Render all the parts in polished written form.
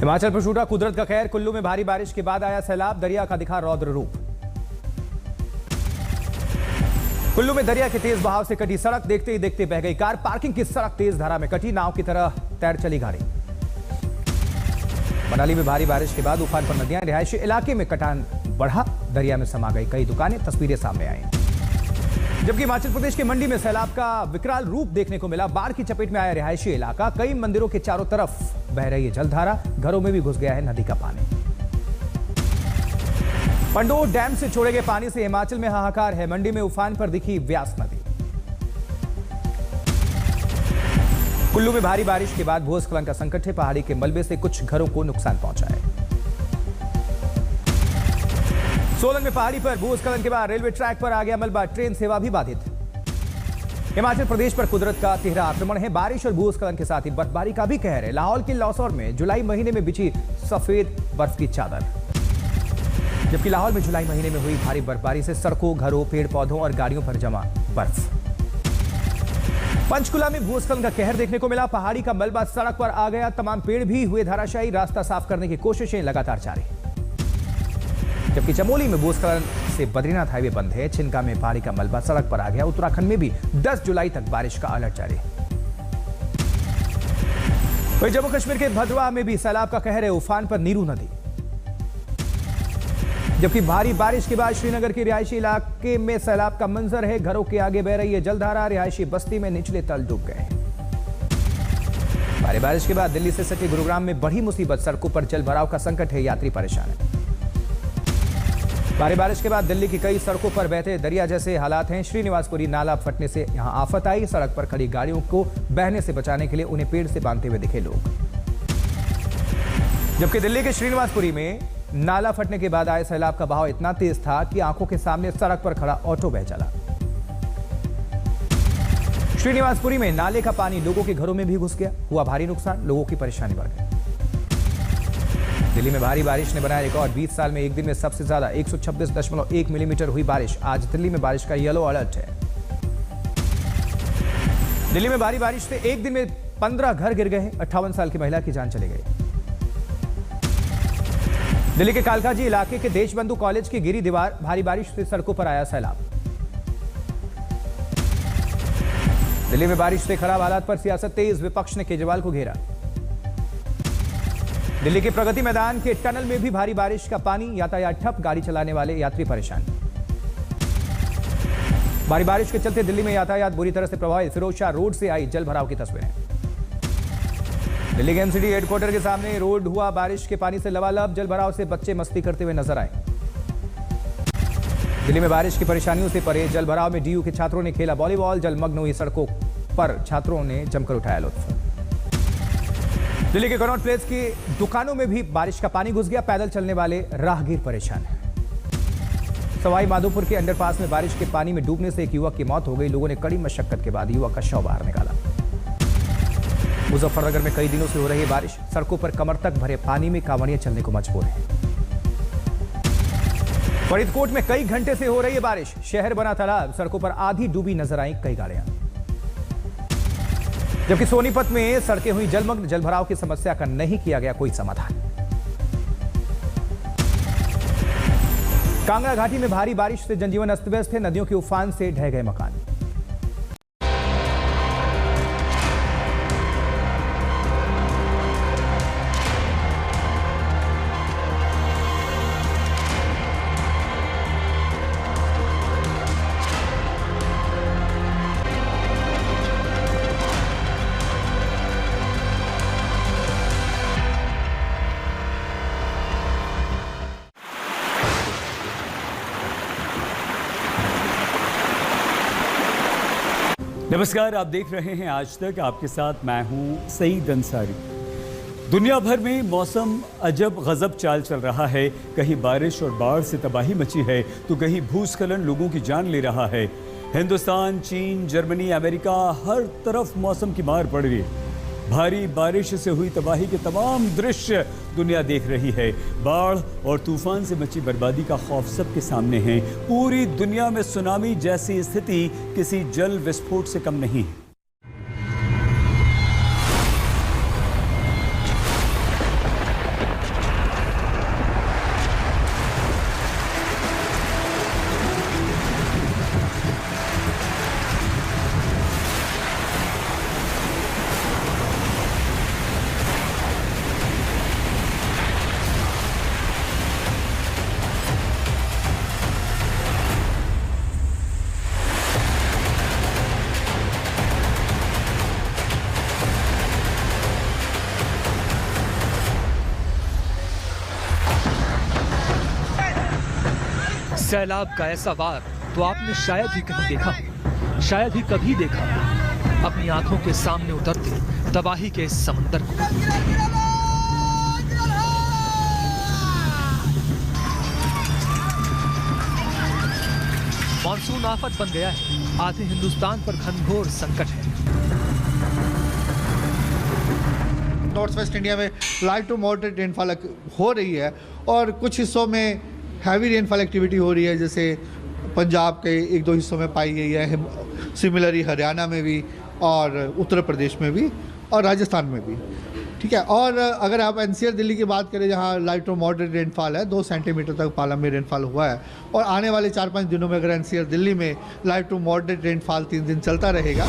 हिमाचल पर छूटा कुदरत का कहर। कुल्लू में भारी बारिश के बाद आया सैलाब, दरिया का दिखा रौद्र रूप। कुल्लू में दरिया के तेज बहाव से कटी सड़क, देखते ही देखते बह गई कार। पार्किंग की सड़क तेज धारा में कटी, नाव की तरह तैर चली गाड़ी। मनाली में भारी बारिश के बाद उफान पर नदियां, रिहायशी इलाके में कटान बढ़ा, दरिया में समा गई कई दुकानें। तस्वीरें सामने आई। जबकि हिमाचल प्रदेश के मंडी में सैलाब का विकराल रूप देखने को मिला। बाढ़ की चपेट में आया रिहायशी इलाका, कई मंदिरों के चारों तरफ बह रही है जलधारा, घरों में भी घुस गया है नदी का पानी। पंडोर डैम से छोड़े गए पानी से हिमाचल में हाहाकार है। मंडी में उफान पर दिखी व्यास नदी। कुल्लू में भारी बारिश के बाद भूस्खलन का संकट है। पहाड़ी के मलबे से कुछ घरों को नुकसान पहुंचा है। सोलन में पहाड़ी पर भूस्खलन के बाद रेलवे ट्रैक पर आ गया मलबा, ट्रेन सेवा भी बाधित। हिमाचल प्रदेश पर कुदरत का तिहरा आक्रमण है। बारिश और भूस्खलन के साथ ही बर्फबारी का भी कहर है। लाहौल के लौसौर में जुलाई महीने में बिछी सफेद बर्फ की चादर। जबकि लाहौल में जुलाई महीने में हुई भारी बर्फबारी से सड़कों, घरों, पेड़ पौधों और गाड़ियों पर जमा बर्फ। पंचकुला में भूस्खलन का कहर देखने को मिला। पहाड़ी का मलबा सड़क पर आ गया, तमाम पेड़ भी हुए धराशायी। रास्ता साफ करने की कोशिशें लगातार जारी। जबकि चमोली में भूस्खलन से बद्रीनाथ हाईवे बंद है। छिनका में पहाड़ी का मलबा सड़क पर आ गया। उत्तराखंड में भी 10 जुलाई तक बारिश का अलर्ट जारी। वहीं जम्मू कश्मीर के भद्रवाह में भी सैलाब का कहर है। उफान पर नीरू नदी। जबकि भारी बारिश के बाद श्रीनगर के रिहायशी इलाके में सैलाब का मंजर है। घरों के आगे बह रही है जलधारा, रिहायशी बस्ती में निचले तल डूब गए। भारी बारिश के बाद दिल्ली से सटे गुरुग्राम में बढ़ी मुसीबत। सड़कों पर जल भराव का संकट है, यात्री परेशान है। भारी बारिश के बाद दिल्ली की कई सड़कों पर बहते दरिया जैसे हालात हैं। श्रीनिवासपुरी नाला फटने से यहां आफत आई। सड़क पर खड़ी गाड़ियों को बहने से बचाने के लिए उन्हें पेड़ से बांधते हुए दिखे लोग। जबकि दिल्ली के श्रीनिवासपुरी में नाला फटने के बाद आए सैलाब का बहाव इतना तेज था कि आंखों के सामने सड़क पर खड़ा ऑटो बह चला। श्रीनिवासपुरी में नाले का पानी लोगों के घरों में भी घुस गया। हुआ भारी नुकसान, लोगों की परेशानी बढ़ गई। दिल्ली में भारी बारिश ने बनाया रिकॉर्ड। 20 साल में एक दिन में सबसे ज्यादा 126.1 मिलीमीटर हुई बारिश। आज दिल्ली में बारिश का येलो अलर्ट है। दिल्ली में भारी बारिश से एक दिन में 15 घर गिर गए हैं। 58 साल की महिला की जान चली गई। दिल्ली के कालकाजी इलाके के देशबंधु कॉलेज की गिरी दीवार, भारी बारिश से सड़कों पर आया सैलाब। दिल्ली में बारिश से खराब हालात पर सियासत तेज, विपक्ष ने केजरीवाल को घेरा। दिल्ली के प्रगति मैदान के टनल में भी भारी बारिश का पानी, यातायात ठप, गाड़ी चलाने वाले यात्री परेशान। भारी बारिश के चलते दिल्ली में यातायात बुरी तरह से प्रभावित। फिरोजशाह रोड से आई जल भराव की तस्वीरें। दिल्ली के एमसीडी हेडक्वार्टर के सामने रोड हुआ बारिश के पानी से लबालब। जल भराव से बच्चे मस्ती करते हुए नजर आए। दिल्ली में बारिश की परेशानियों से परे जल भराव में डीयू के छात्रों ने खेला वॉलीबॉल। जलमग्न हुई सड़कों पर छात्रों ने जमकर उठाया लुत्फ। दिल्ली के कनॉट प्लेस की दुकानों में भी बारिश का पानी घुस गया। पैदल चलने वाले राहगीर परेशान हैं। सवाई माधोपुर के अंडरपास में बारिश के पानी में डूबने से एक युवक की मौत हो गई। लोगों ने कड़ी मशक्कत के बाद युवक का शव बाहर निकाला। मुजफ्फरनगर में कई दिनों से हो रही बारिश, सड़कों पर कमर तक भरे पानी में कांवड़ियां चलने को मजबूर हैं। फरीदकोट में कई घंटे से हो रही है बारिश। शहर बना तालाब, सड़कों पर आधी डूबी नजर आई कई गाड़ियां। जबकि सोनीपत में सड़कें हुई जलमग्न। जलभराव की समस्या का नहीं किया गया कोई समाधान। कांगड़ा घाटी में भारी बारिश से जनजीवन अस्त व्यस्त है। नदियों के उफान से ढह गए मकान। नमस्कार, आप देख रहे हैं आज तक। आपके साथ मैं हूं सईद अंसारी। दुनिया भर में मौसम अजब गजब चाल चल रहा है। कहीं बारिश और बाढ़ से तबाही मची है तो कहीं भूस्खलन लोगों की जान ले रहा है। हिंदुस्तान, चीन, जर्मनी, अमेरिका, हर तरफ मौसम की मार पड़ रही है। भारी बारिश से हुई तबाही के तमाम दृश्य दुनिया देख रही है। बाढ़ और तूफान से मची बर्बादी का खौफ सबके सामने है। पूरी दुनिया में सुनामी जैसी स्थिति किसी जल विस्फोट से कम नहीं है। सैलाब का ऐसा वार तो आपने शायद ही कहीं देखा हो, शायद ही कभी देखा हो, अपनी आंखों के सामने उतरते तबाही के इस समंदर को। मानसून आफत बन गया है, आधे हिंदुस्तान पर घनघोर संकट है। नॉर्थ वेस्ट इंडिया में लाइट टू मॉडरेट रेनफॉल हो रही है और कुछ हिस्सों में हैवी रेनफॉल एक्टिविटी हो रही है, जैसे पंजाब के एक दो हिस्सों में पाई गई है, सिमिलरली हरियाणा में भी और उत्तर प्रदेश में भी और राजस्थान में भी। ठीक है, और अगर आप एनसीआर दिल्ली की बात करें जहाँ लाइट टू मॉडरेट रेनफॉल है, 2 सेंटीमीटर तक पाला में रेनफॉल हुआ है, और आने वाले 4-5 दिनों में अगर एनसीआर दिल्ली में लाइट टू मॉडरेट रेनफॉल 3 दिन चलता रहेगा।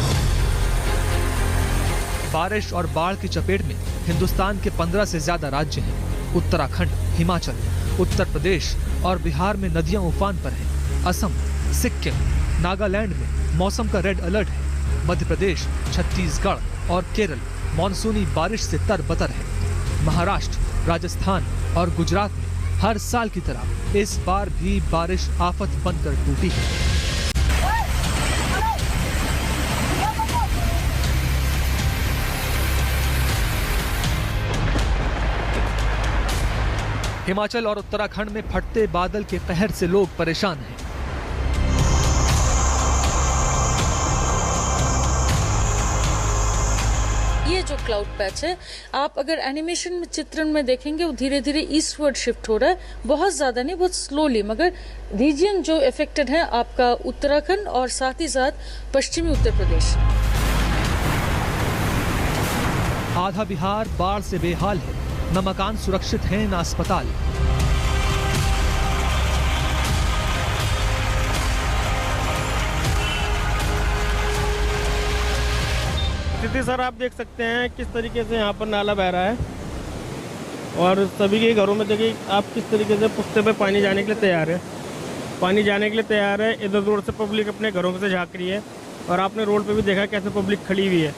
बारिश और बाढ़ की चपेट में हिंदुस्तान के 15 से ज्यादा राज्य हैं। उत्तराखंड, हिमाचल, उत्तर प्रदेश और बिहार में नदियां उफान पर हैं। असम, सिक्किम, नागालैंड में मौसम का रेड अलर्ट है। मध्य प्रदेश, छत्तीसगढ़ और केरल मॉनसूनी बारिश से तरबतर है। महाराष्ट्र, राजस्थान और गुजरात में हर साल की तरह इस बार भी बारिश आफत बनकर टूटी है। हिमाचल और उत्तराखंड में फटते बादल के कहर से लोग परेशान हैं। ये जो क्लाउड पैच है, आप अगर एनिमेशन में चित्रण में देखेंगे वो धीरे धीरे ईस्टवर्ड शिफ्ट हो रहा है, बहुत ज्यादा नहीं, बहुत स्लोली, मगर रीजन जो इफेक्टेड है आपका उत्तराखंड और साथ ही साथ पश्चिमी उत्तर प्रदेश। आधा बिहार बाढ़ से बेहाल है, न मकान सुरक्षित है न अस्पताल। स्थिति सर आप देख सकते हैं किस तरीके से यहाँ पर नाला बह रहा है और सभी के घरों में देखिए आप किस तरीके से पुश्ते पे पानी जाने के लिए तैयार है। पानी जाने के लिए तैयार है, इधर रोड से पब्लिक अपने घरों से झाँक रही है और आपने रोड पे भी देखा कैसे पब्लिक खड़ी हुई है।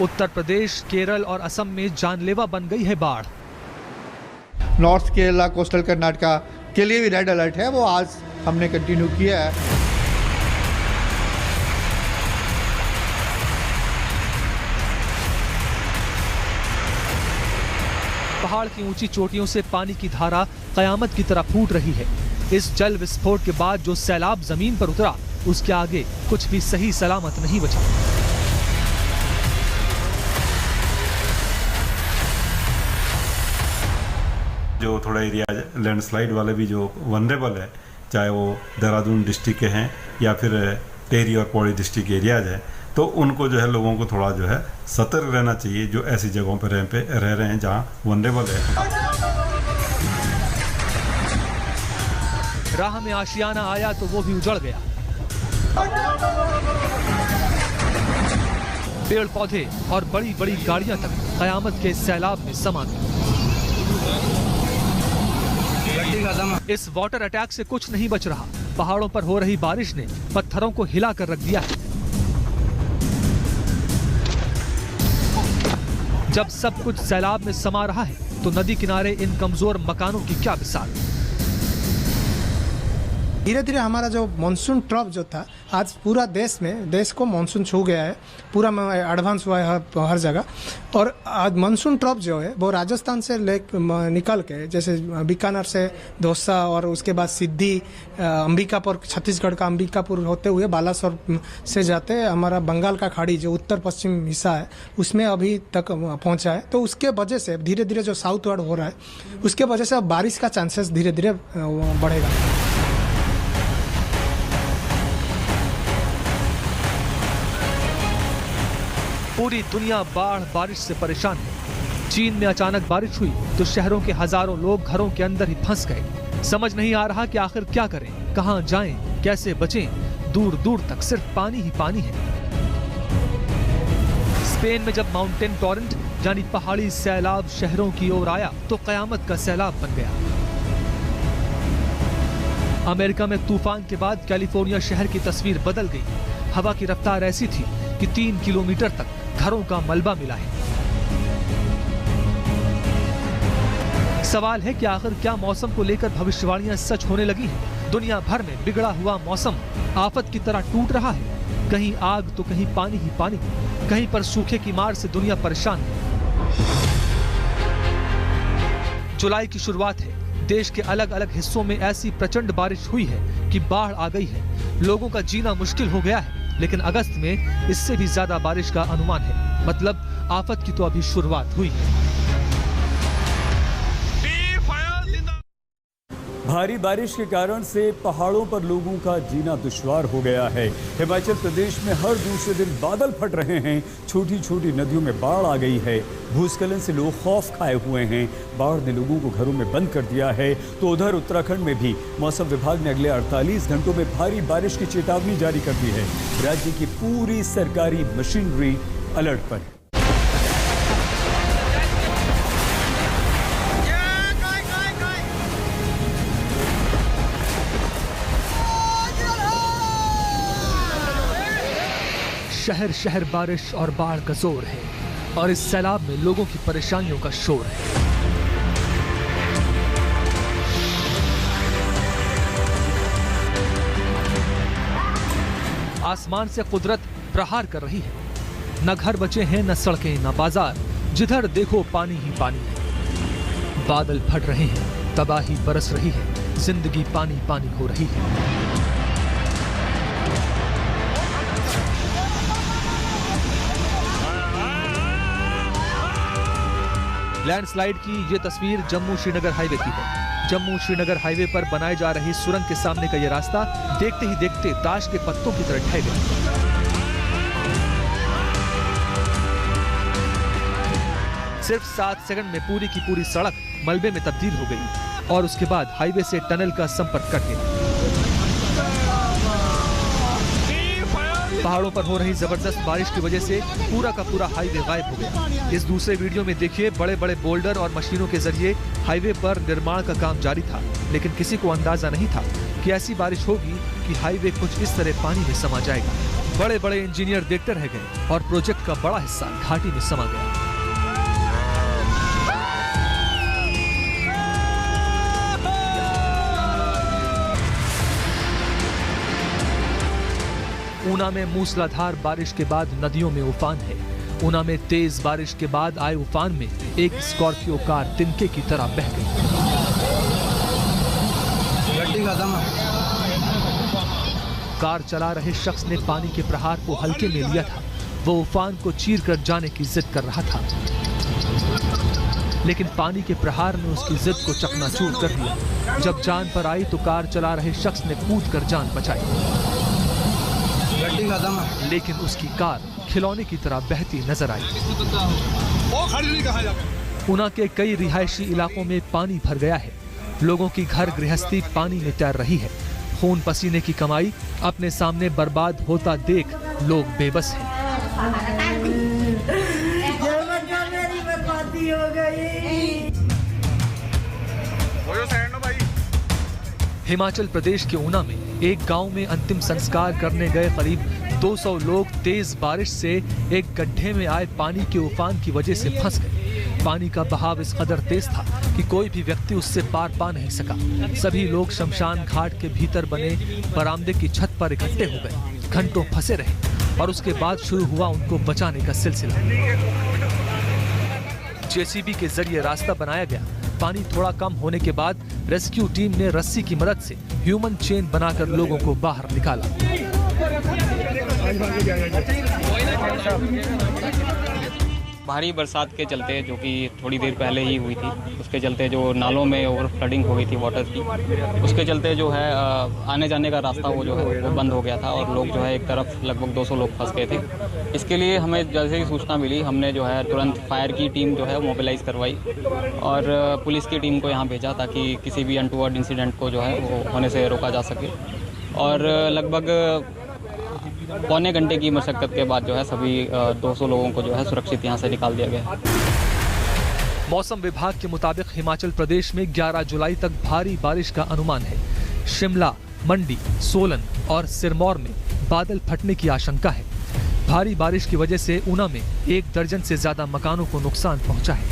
उत्तर प्रदेश, केरल और असम में जानलेवा बन गई है बाढ़। नॉर्थ केरला, कोस्टल कर्नाटका के लिए भी रेड अलर्ट है, वो आज हमने कंटिन्यू किया है। पहाड़ की ऊंची चोटियों से पानी की धारा कयामत की तरह फूट रही है। इस जल विस्फोट के बाद जो सैलाब जमीन पर उतरा, उसके आगे कुछ भी सही सलामत नहीं बचा। जो थोड़ा एरिया लैंडस्लाइड वाले भी जो वनरेबल है, चाहे वो देहरादून डिस्ट्रिक्ट के हैं या फिर टेहरी और पौड़ी डिस्ट्रिक्ट एरियाज है, तो उनको जो है लोगों को थोड़ा जो है सतर्क रहना चाहिए, जो ऐसी जगहों पर रह रहे हैं जहां वनरेबल है। राह में आशियाना आया तो वो भी उजड़ गया। पेड़ पौधे और बड़ी बड़ी गाड़ियां तक कयामत के सैलाब में समा गई। इस वाटर अटैक से कुछ नहीं बच रहा। पहाड़ों पर हो रही बारिश ने पत्थरों को हिला कर रख दिया है। जब सब कुछ सैलाब में समा रहा है तो नदी किनारे इन कमजोर मकानों की क्या मिसाल। धीरे धीरे हमारा जो मानसून ट्रफ जो था, आज पूरा देश को मानसून छू गया है, पूरा एडवांस हुआ है हर जगह। और आज मानसून ट्रफ जो है वो राजस्थान से निकल के, जैसे बीकानेर से दौसा और उसके बाद सिद्धि, अंबिकापुर, छत्तीसगढ़ का अंबिकापुर होते हुए बालासोर से जाते हमारा बंगाल का खाड़ी जो उत्तर पश्चिम हिस्सा है उसमें अभी तक पहुंचा है। तो उसके वजह से धीरे धीरे जो साउथवर्ड हो रहा है उसके वजह से अब बारिश का चांसेस धीरे धीरे बढ़ेगा। पूरी दुनिया बाढ़ बारिश से परेशान है। चीन में अचानक बारिश हुई तो शहरों के हजारों लोग घरों के अंदर ही फंस गए। समझ नहीं आ रहा कि आखिर क्या करें, कहां जाएं, कैसे बचें। दूर दूर तक सिर्फ पानी ही पानी है। स्पेन में जब माउंटेन टॉरेंट यानी पहाड़ी सैलाब शहरों की ओर आया तो कयामत का सैलाब बन गया। अमेरिका में तूफान के बाद कैलिफोर्निया शहर की तस्वीर बदल गई। हवा की रफ्तार ऐसी थी कि 3 किलोमीटर तक घरों का मलबा मिला है। सवाल है कि आखिर क्या मौसम को लेकर भविष्यवाणियां सच होने लगी हैं? दुनिया भर में बिगड़ा हुआ मौसम आफत की तरह टूट रहा है। कहीं आग तो कहीं पानी ही पानी, कहीं पर सूखे की मार से दुनिया परेशान है। जुलाई की शुरुआत है। देश के अलग अलग हिस्सों में ऐसी प्रचंड बारिश हुई है कि बाढ़ आ गई है। लोगों का जीना मुश्किल हो गया है। लेकिन अगस्त में इससे भी ज्यादा बारिश का अनुमान है। मतलब आफत की तो अभी शुरुआत हुई है। भारी बारिश के कारण से पहाड़ों पर लोगों का जीना दुश्वार हो गया है। हिमाचल प्रदेश में हर दूसरे दिन बादल फट रहे हैं। छोटी छोटी नदियों में बाढ़ आ गई है। भूस्खलन से लोग खौफ खाए हुए हैं। बाढ़ ने लोगों को घरों में बंद कर दिया है। तो उधर उत्तराखंड में भी मौसम विभाग ने अगले 48 घंटों में भारी बारिश की चेतावनी जारी कर दी है। राज्य की पूरी सरकारी मशीनरी अलर्ट पर है। शहर शहर बारिश और बाढ़ का जोर है और इस सैलाब में लोगों की परेशानियों का शोर है। आसमान से कुदरत प्रहार कर रही है। न घर बचे हैं, न सड़कें, न बाजार, जिधर देखो पानी ही पानी है। बादल फट रहे हैं, तबाही बरस रही है, जिंदगी पानी पानी हो रही है। लैंडस्लाइड की ये तस्वीर जम्मू श्रीनगर हाईवे की है। जम्मू श्रीनगर हाईवे पर बनाए जा रही सुरंग के सामने का ये रास्ता देखते ही देखते ताश के पत्तों की तरह ढह गया। सिर्फ 7 सेकंड में पूरी की पूरी सड़क मलबे में तब्दील हो गई और उसके बाद हाईवे से टनल का संपर्क कट गया। पहाड़ों पर हो रही जबरदस्त बारिश की वजह से पूरा का पूरा हाईवे गायब हो गया। इस दूसरे वीडियो में देखिए, बड़े बड़े बोल्डर और मशीनों के जरिए हाईवे पर निर्माण का काम जारी था। लेकिन किसी को अंदाजा नहीं था कि ऐसी बारिश होगी कि हाईवे कुछ इस तरह पानी में समा जाएगा। बड़े बड़े इंजीनियर देखते रह गए और प्रोजेक्ट का बड़ा हिस्सा घाटी में समा गया। ऊना में मूसलाधार बारिश के बाद नदियों में उफान है। ऊना में तेज बारिश के बाद आए उफान में एक स्कॉर्पियो कार तिनके की तरह बह गई। कार चला रहे शख्स ने पानी के प्रहार को हल्के में लिया था। वो उफान को चीर कर जाने की जिद कर रहा था, लेकिन पानी के प्रहार ने उसकी जिद को चकनाचूर कर दिया। जब जान पर आई तो कार चला रहे शख्स ने कूद कर जान बचाई, लेकिन उसकी कार खिलौने की तरह बहती नजर आई। ऊना के कई रिहायशी इलाकों में पानी भर गया है। लोगों की घर गृहस्थी पानी में तैर रही है। खून पसीने की कमाई अपने सामने बर्बाद होता देख लोग बेबस हैं। हिमाचल प्रदेश के ऊना में एक गांव में अंतिम संस्कार करने गए करीब 200 लोग तेज बारिश से एक गड्ढे में आए पानी के उफान की वजह से फंस गए। पानी का बहाव इस कदर तेज था कि कोई भी व्यक्ति उससे पार पा नहीं सका। सभी लोग शमशान घाट के भीतर बने बरामदे की छत पर इकट्ठे हो गए। घंटों फंसे रहे और उसके बाद शुरू हुआ उनको बचाने का सिलसिला। जेसीबी के जरिए रास्ता बनाया गया। पानी थोड़ा कम होने के बाद रेस्क्यू टीम ने रस्सी की मदद से ह्यूमन चेन बनाकर लोगों को बाहर निकाला। भारी बरसात के चलते, जो कि थोड़ी देर पहले ही हुई थी, उसके चलते जो नालों में ओवर फ्लडिंग हो गई थी वाटर की, उसके चलते जो है आने जाने का रास्ता वो जो है वो बंद हो गया था और लोग जो है एक तरफ लगभग 200 लोग फंस गए थे। इसके लिए हमें जैसे ही सूचना मिली, हमने जो है तुरंत फायर की टीम जो है मोबिलाइज करवाई और पुलिस की टीम को यहाँ भेजा ताकि किसी भी अनटूवर्ड इंसिडेंट को जो है वो होने से रोका जा सके। और लगभग पौने घंटे की मशक्कत के बाद जो है सभी 200 लोगों को जो है सुरक्षित यहाँ से निकाल दिया गया। मौसम विभाग के मुताबिक हिमाचल प्रदेश में 11 जुलाई तक भारी बारिश का अनुमान है। शिमला, मंडी, सोलन और सिरमौर में बादल फटने की आशंका है। भारी बारिश की वजह से ऊना में 1 दर्जन से ज्यादा मकानों को नुकसान पहुंचा है।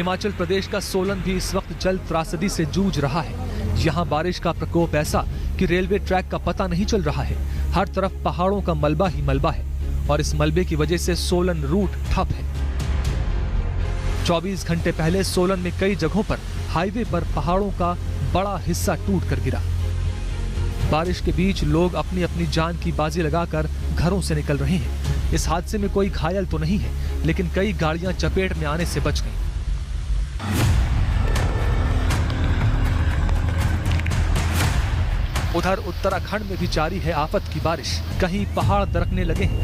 हिमाचल प्रदेश का सोलन भी इस वक्त जल त्रासदी से जूझ रहा है। यहाँ बारिश का प्रकोप ऐसा कि रेलवे ट्रैक का पता नहीं चल रहा है। हर तरफ पहाड़ों का मलबा ही मलबा है और इस मलबे की वजह से सोलन रूट ठप है। 24 घंटे पहले सोलन में कई जगहों पर हाईवे पर पहाड़ों का बड़ा हिस्सा टूट कर गिरा। बारिश के बीच लोग अपनी अपनी जान की बाजी लगाकर घरों से निकल रहे हैं। इस हादसे में कोई घायल तो नहीं है, लेकिन कई गाड़ियां चपेट में आने से बच गईं। उधर उत्तराखंड में भी जारी है आफत की बारिश। कहीं पहाड़ दरकने लगे हैं,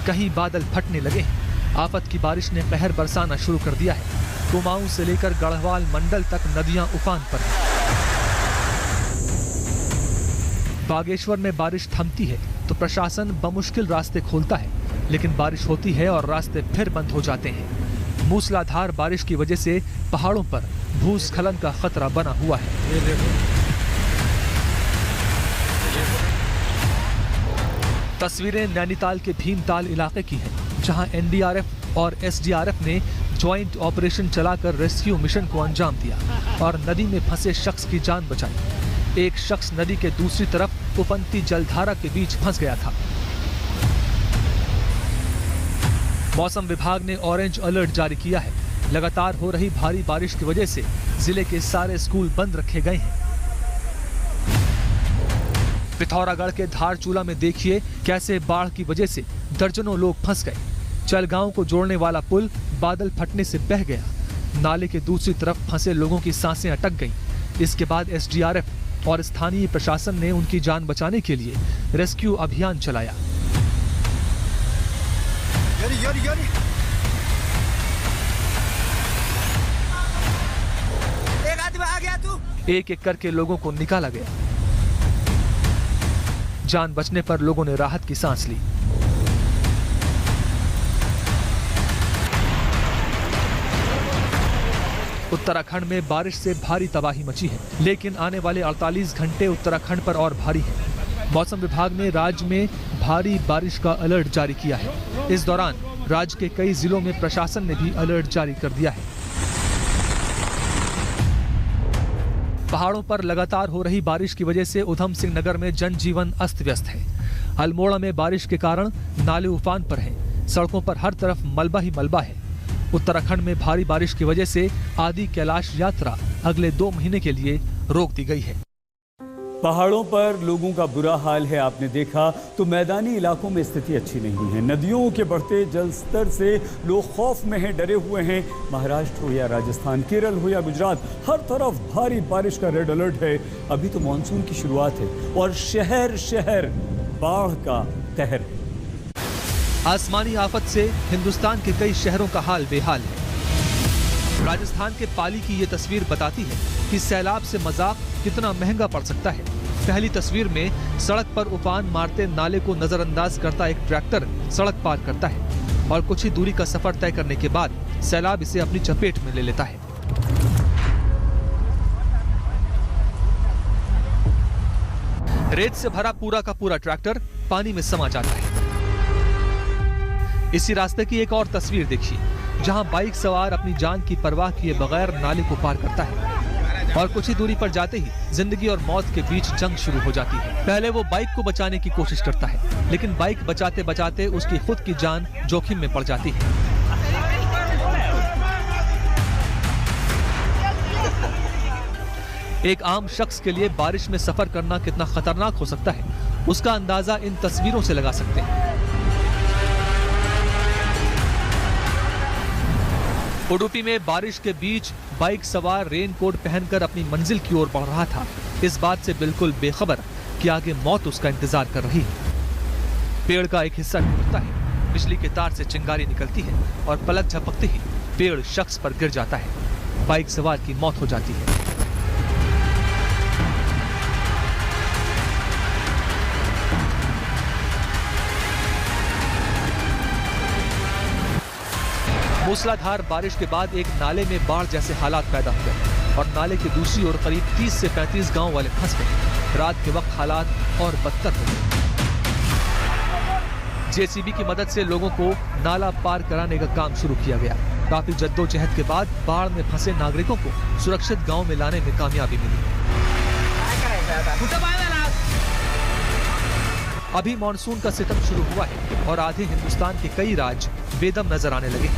कहीं बादल फटने लगे हैं। आफत की बारिश ने कहर बरसाना शुरू कर दिया है। कुमाऊं से लेकर गढ़वाल मंडल तक नदियां उफान पर हैं। बागेश्वर में बारिश थमती है तो प्रशासन बमुश्किल रास्ते खोलता है, लेकिन बारिश होती है और रास्ते फिर बंद हो जाते हैं। मूसलाधार बारिश की वजह से पहाड़ों पर भूस्खलन का खतरा बना हुआ है। तस्वीरें नैनीताल के भीमताल इलाके की हैं, जहां एनडीआरएफ और एसडीआरएफ ने ज्वाइंट ऑपरेशन चलाकर रेस्क्यू मिशन को अंजाम दिया और नदी में फंसे शख्स की जान बचाई। एक शख्स नदी के दूसरी तरफ उफनती जलधारा के बीच फंस गया था। मौसम विभाग ने ऑरेंज अलर्ट जारी किया है। लगातार हो रही भारी बारिश की वजह से जिले के सारे स्कूल बंद रखे गए हैं। पिथौरागढ़ के धारचूला में देखिए कैसे बाढ़ की वजह से दर्जनों लोग फंस गए। चलगांव को जोड़ने वाला पुल बादल फटने से बह गया। नाले के दूसरी तरफ फंसे लोगों की सांसें अटक गईं। इसके बाद एसडीआरएफ और स्थानीय प्रशासन ने उनकी जान बचाने के लिए रेस्क्यू अभियान चलाया। एक एक करके लोगों को निकाला गया। जान बचने पर लोगों ने राहत की सांस ली। उत्तराखंड में बारिश से भारी तबाही मची है, लेकिन आने वाले 48 घंटे उत्तराखंड पर और भारी है। मौसम विभाग ने राज्य में भारी बारिश का अलर्ट जारी किया है। इस दौरान राज्य के कई जिलों में प्रशासन ने भी अलर्ट जारी कर दिया है। पहाड़ों पर लगातार हो रही बारिश की वजह से उधम सिंह नगर में जनजीवन अस्त व्यस्त है। अल्मोड़ा में बारिश के कारण नाले उफान पर हैं। सड़कों पर हर तरफ मलबा ही मलबा है। उत्तराखंड में भारी बारिश की वजह से आदि कैलाश यात्रा अगले 2 महीने के लिए रोक दी गई है। पहाड़ों पर लोगों का बुरा हाल है। आपने देखा तो मैदानी इलाकों में स्थिति अच्छी नहीं है। नदियों के बढ़ते जल स्तर से लोग खौफ में हैं, डरे हुए हैं। महाराष्ट्र हो या राजस्थान, केरल हो या गुजरात, हर तरफ भारी बारिश का रेड अलर्ट है। अभी तो मानसून की शुरुआत है और शहर शहर बाढ़ का कहर है। आसमानी आफत से हिंदुस्तान के कई शहरों का हाल बेहाल है। राजस्थान के पाली की ये तस्वीर बताती है कि सैलाब से मजाक कितना महंगा पड़ सकता है। पहली तस्वीर में सड़क पर उफान मारते नाले को नजरअंदाज करता एक ट्रैक्टर सड़क पार करता है और कुछ ही दूरी का सफर तय करने के बाद सैलाब इसे अपनी चपेट में ले लेता है। रेत से भरा पूरा का पूरा ट्रैक्टर पानी में समा जाता है। इसी रास्ते की एक और तस्वीर देखिए, जहां बाइक सवार अपनी जान की परवाह किए बगैर नाले को पार करता है और कुछ ही दूरी पर जाते ही जिंदगी और मौत के बीच जंग शुरू हो जाती है। पहले वो बाइक को बचाने की कोशिश करता है, लेकिन बाइक बचाते बचाते उसकी खुद की जान जोखिम में पड़ जाती है। एक आम शख्स के लिए बारिश में सफर करना कितना खतरनाक हो सकता है, उसका अंदाजा इन तस्वीरों से लगा सकते हैं। उडुपी में बारिश के बीच बाइक सवार रेनकोट पहनकर अपनी मंजिल की ओर बढ़ रहा था, इस बात से बिल्कुल बेखबर कि आगे मौत उसका इंतजार कर रही है। पेड़ का एक हिस्सा टूटता है, बिजली के तार से चिंगारी निकलती है और पलक झपकते ही पेड़ शख्स पर गिर जाता है। बाइक सवार की मौत हो जाती है। मूसलाधार बारिश के बाद एक नाले में बाढ़ जैसे हालात पैदा हो गए और नाले की दूसरी ओर करीब 30 से 35 गांव वाले फंस गए। रात के वक्त हालात और बदतर हो गए। जेसीबी की मदद से लोगों को नाला पार कराने का काम शुरू किया गया। काफी जद्दोजहद के बाद बाढ़ में फंसे नागरिकों को सुरक्षित गांव में लाने में कामयाबी मिली। अभी मॉनसून का सितम शुरू हुआ है और आधे हिंदुस्तान के कई राज्य बेदम नजर आने लगे।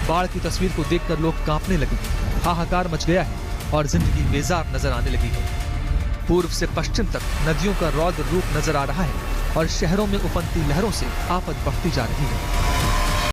बाढ़ की तस्वीर को देखकर लोग कांपने लगे, हाहाकार मच गया है और जिंदगी बेजार नजर आने लगी है। पूर्व से पश्चिम तक नदियों का रौद्र रूप नजर आ रहा है और शहरों में उफनती लहरों से आफत बढ़ती जा रही है।